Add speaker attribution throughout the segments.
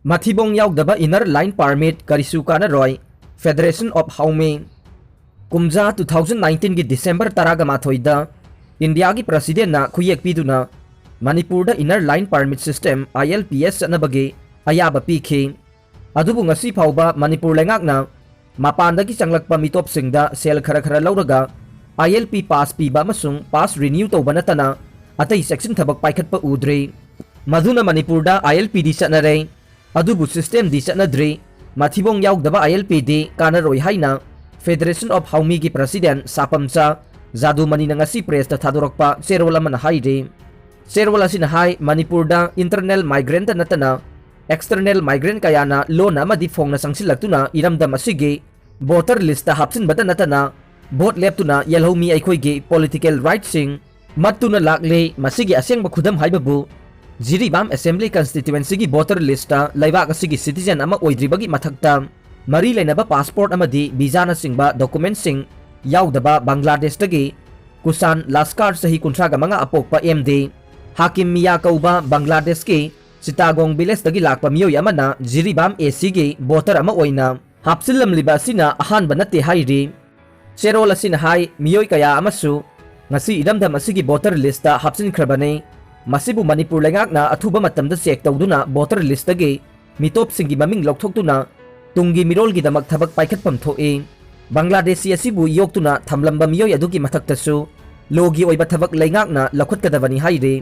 Speaker 1: Mathibong yaugdaba inner line permit karisu kanaroi Federation of Haume Kumja 2019 gi December taraga mathoida India gi president na khuyek piduna Manipur da inner line permit system ILPS sanabagi ayaba pikhi adubu ngasi phauba Manipur lengakna mapandagi changlakpa mitop singda sel khara lauraga ILP pass piba amasung pass renew tawba natana atai section thabak paikhatpa udre maduna Manipur da ILP di sanare adubu system di sanadre mathibong yaugdaba ILP di kanaroi haina Federation of Haume gi president Sapamcha Jadu Mani na ngasi press ta thadorokpa serwala man haide serwala sin hai Manipur da internal migrant natana external migrant kayana lona amadi phongna sangsilaktuna iramdam asigi voter list ta hapsin bata natana vote leptuna yelhomi aikhoi gi political rights sing matuna lakle masigi asengba khudam haibabu Jiribam Assembly Constituency gi voter list ta laibak asigi citizen ama oidribagi mathakta mari lainaba passport amadi visa na singba document sing yaudaba Bangladesh tagi kusan laskar sahi kuntra ga mga apokpa MD Hakim Mia kauba Bangladesh ki Chittagong village tagi lakpa miyoy amana Jiribam AC gi voter ama oina hapsilam liba sina ahanba nate hairi Cherola sin hai miyoy kaya amasu ngasi idamdam asigi voter list ta hapsin khrabane Masibu Manipur lengakna athuba matamda check tawduna voter list tagi mitop singi maming lokthokduna tunggi mirol gi damak thabak paikhatpam thoe Bangladeshi asibu yoktuna thamlamba miyoy adugi mathaktasu logi oiba thabak lengakna lakhutkadabani haire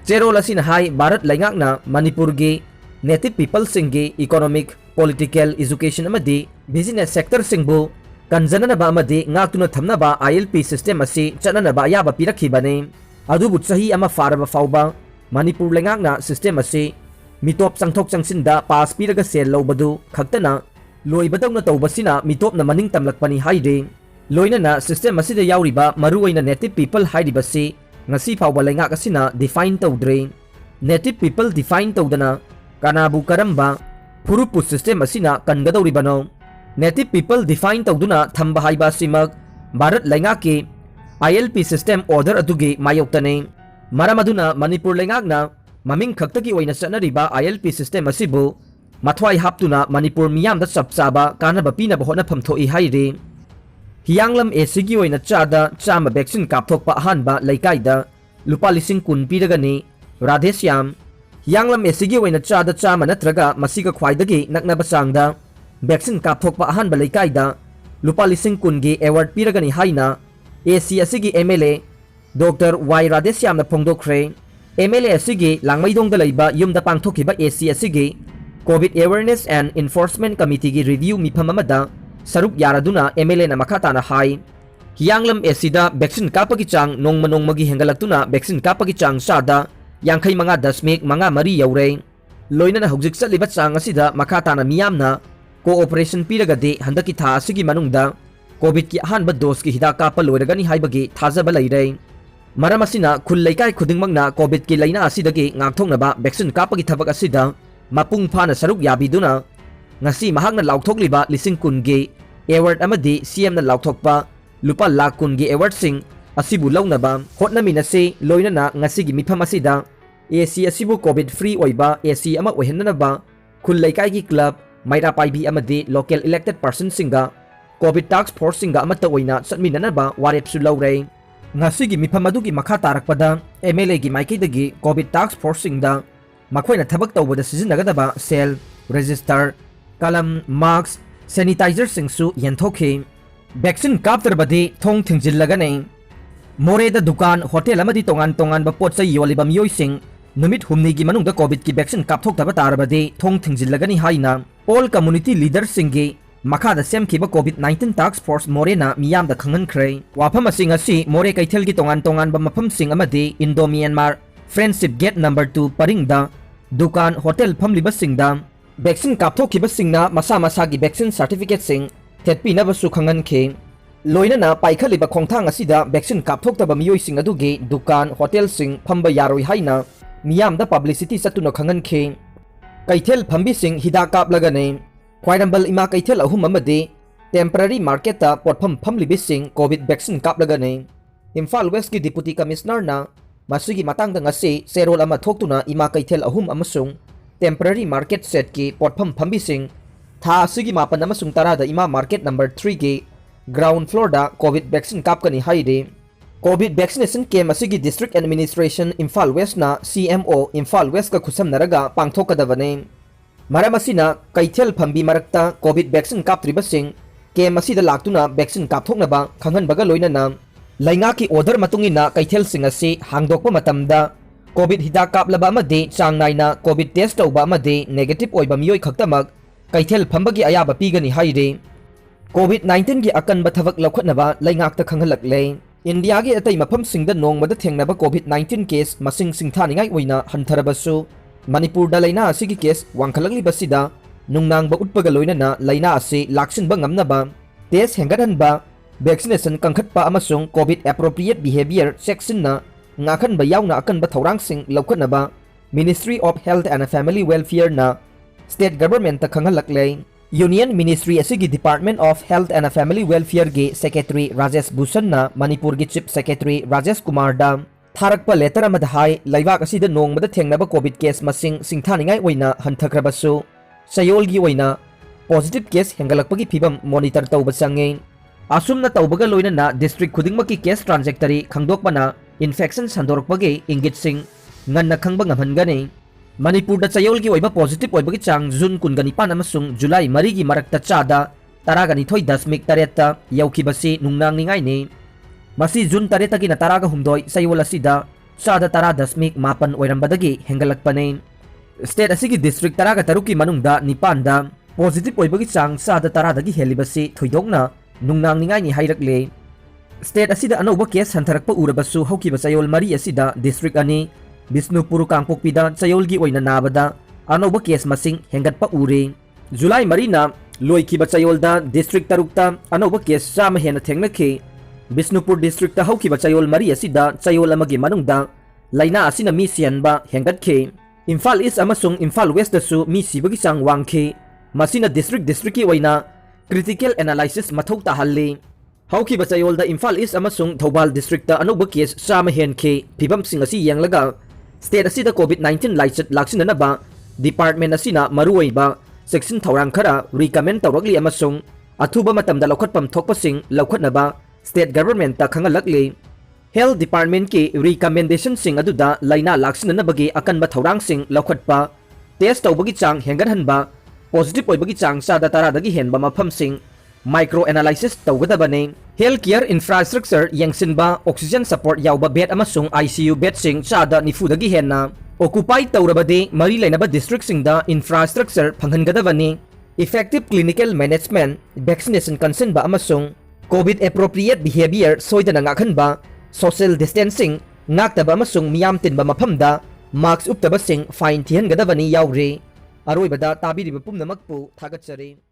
Speaker 1: Cherola sin hai Bharat lengakna Manipur gi native people singi economic political education amadi business sector singbu kanjananaba amadi ngaktuna thamnaba ILP system asi chananaba yaba pirakhibane adubu sahi ama faraba fauba Manipur lengakna system asi mitop changthok changsinda pass piraga sel lobadu khaktana loibadawna tawbasina mitop na maning tamlakpani haide loinana system asida yauriba maruoina native people haidibasi ngasi fauba lengak asina define tawdre native people define tawdana kanabu karamba furupu system asina kangadawribano native people define tawduna thamba haiba simak Bharat lengaki ILP system order adugi mayoktane maramaduna Manipur lengakna maming khaktagi oina sanariba ILP system asibu mathwai haptuna Manipur miyamda chapchaba kanaba pinaba hona phamthoi haire Hiyanglam ACG oina chada chama vaccine kapthokpa ahanba leikaida lupa lising kun piragani Radhesyam Hiyanglam ACG oina chada chama natraga masiga khwaidagi naknaba sangda vaccine kapthokpa ahanba leikaida lupa lising kun gi award piragani haina AC asigi MLA Dr. Y Radhesyam na phongdokre MLA asigi langmaidongda leiba yumda pangthokiba AC asigi COVID Awareness and Enforcement Committee gi review mifam amada saruk yaraduna MLA na makata na hai Hiyanglam ACda vaccine kapagi chang nongmanongmagi hengalaktuna vaccine kapagi chang sada yangkhai manga dasmik manga mari yaure loina na hujik saliba chang asida makata na miyamna cooperation piragade handaki tha asigi manungda COVID ki ahanba dose ki hida kapa loiragani haibagi thajaba leire maram asina khul leikai khudingmangna COVID ki laina asidagi ngakthoknaba vaccine kapagi thabak asida mapung phana saruk yabiduna ngasi mahakna laukthokliba lising kungi award amadi CM na laukthokpa lupa lakh kungi award sing asibu lawnaba hotnaminase loinana ngasi gi mifam asida AC asibu COVID free oiba AC ama ohenanaba khul leikai gi club maira paibi amadi local elected person singa COVID task force singa amata oina satminanaba warepsu laure ngasigi mifam adugi makha tarakpada MLA gi maikidagi COVID task force singda makhoina thabak tawbada sizinnagadaba cell register kalam mask sanitizer singsu yanthokhi vaccine kaptarbadi thong thingjillaganei moreda dukan hotel amadi tongan ba potsa yoliba miyoi sing numit humni gi manungda COVID ki vaccine kapthoktaba tarbadi thong thingjillagani haina all community leaders singi makada semkiba COVID-19 task force morena miyamda khangankhrei wafam asing asi more kaithel gi tongan ba mafam sing amadi Indo Myanmar friendship gate number 2 paringda dukan hotel phamliba singda vaccine kapthokhiba singna masa gi vaccine certificate sing thetpina ba su khangankhe loinana paikhaliba khongthang asida vaccine kapthoktaba miyoi sing adugi dukan hotel sing phamba yaroi haina miyamda publicity satuna khangankhe kaithel phambi sing hida kaplagane Khwairambal ima kaithel ahum amadi temporary market ta potpham phamlibising COVID vaccine kaplagane Imphal West ki deputy commissioner na masigi matangda ngasi serol ama thoktuna ima kaithel ahum amasung temporary market set की पोटफम फंबीसिंग था असिगी मापन अमसुंग तरादा इमा market number 3 की ground floor दा covid vaccine कापकनी हाइरे covid vaccination camp असिगी district administration Imphal west ना CMO इम्फाल वेस्ट का खुसमनरगा पांगथोकदबने मरम असिना कैथेल फंबी मरक्ता कोविड वैक्सीन कापत्रिबसिंग कैम्प असिदा लाक्तुना वैक्सीन कापथोकनबा खंगनबगा लोइनना लैंगा की ऑर्डर मतुंगिना कैथेल सिंग असि हांगदोकपा मतमदा कोविड हिदाक कापलबा अमदि चांग नाइना कोविड टेस्ट तौबा अमदि नेगेटिव ओइबा मियोय खक्तमक कैथेल फंबगी अयाबा पीगनी हाइरे कोविड-19 की अकनबा थबक लौखटनबा लैंगाकता खंगलकले इंडिया की अतई मफमसिंगदा नोंगबदा थेंगनबा कोविड-19 केस मसिंग सिंगथानिंगाई ओइना हंथरबसु मणिपुरदा लैना असिगी केस वांखलकलिबसिदा नुंगनांगबा उटपगा लोइनना लैना असि लाक्सिनबा ngamnaba टेस्ट हेंगतहनबा वैक्सीनेशन कंखटपा अमसुंग कोविड एप्रोप्रिएट बिहेवियर सेक्शनना ngakhanba yauna akanba thorangsing lawkhatnaba Ministry of Health and Family Welfare na State Government ta khangalakle Union Ministry asigi Department of Health and Family Welfare ge Secretary Rajesh Bhushan na Manipur gi Chief Secretary Rajesh Kumar da tharakpa letter amada hai laibak asida nongmada thengnaba COVID case masing singthaningai oina hanthakrabasu sayol gi oina positive case hengalakpagi phibam monitor tawba change asumna tawbaga loina na district khudingmaki case trajectory khangdokpana infection sandorokpagi ingit sing nganna khangba ngamhangani Manipur da chayol gi oiba positive oibagi chang June 15 amasung July 3 gi marakta chada 13.8 yaukibasi nungnang ningai ni masi June 3 gi na 13 sayol asida chada 10.8 oirambadagi hengalakpane state asigi district 13 ki manungda 9 da positive oibagi chang chada 10 dagi helibasi thoidokna nungnang ningai ni hairakle State asida anauba case hantarakpa urabasu haukiba chayol 3 asida district ani Bisnupur Kangpokpida chayol gi oina nabada anauba case masing hengatpa ure July 3 na loikiba chayol da district tarukta anauba case chama hena thengnakhi Bisnupur district ta haukiba chayol 3 asida chayol amagi manungda laina asina mi sianba hengatkhe Imphal East amasung Imphal West da su mi sibagi chang wangkhe masina district ki oina critical analysis mathau ta halli Hauki Bachayol da Imphal East amasung Thobal district ta anuba case sama henke phibam sing asi yanglaga state asida COVID-19 laichat laksinana ba department asina maruoi ba section thorang khara recommend tawrakli amasung athuba matamda lokhatpam thokpa sing lokhatna ba state government ta khangalakli health department ki recommendation sing aduda laina laksinana bagi akanba thorang sing lokhatpa test tawbagi chang hengan ba positive oibagi chang sada tara dagi henba mafam sing micro analysis tawgadabane healthcare infrastructure yangsinba oxygen support yauba bed amasung ICU bed sing chada nifudagi henna occupy tawrabade mari lainaba district singda infrastructure phanghangadabane effective clinical management vaccination consent ba amasung covid appropriate behavior soidana ngakhanba social distancing ngaktaba amasung miyam tinba maphamda marks uptaba sing fine thihangadabani yaure aroibada tabiriba pumnamakpu thagatsare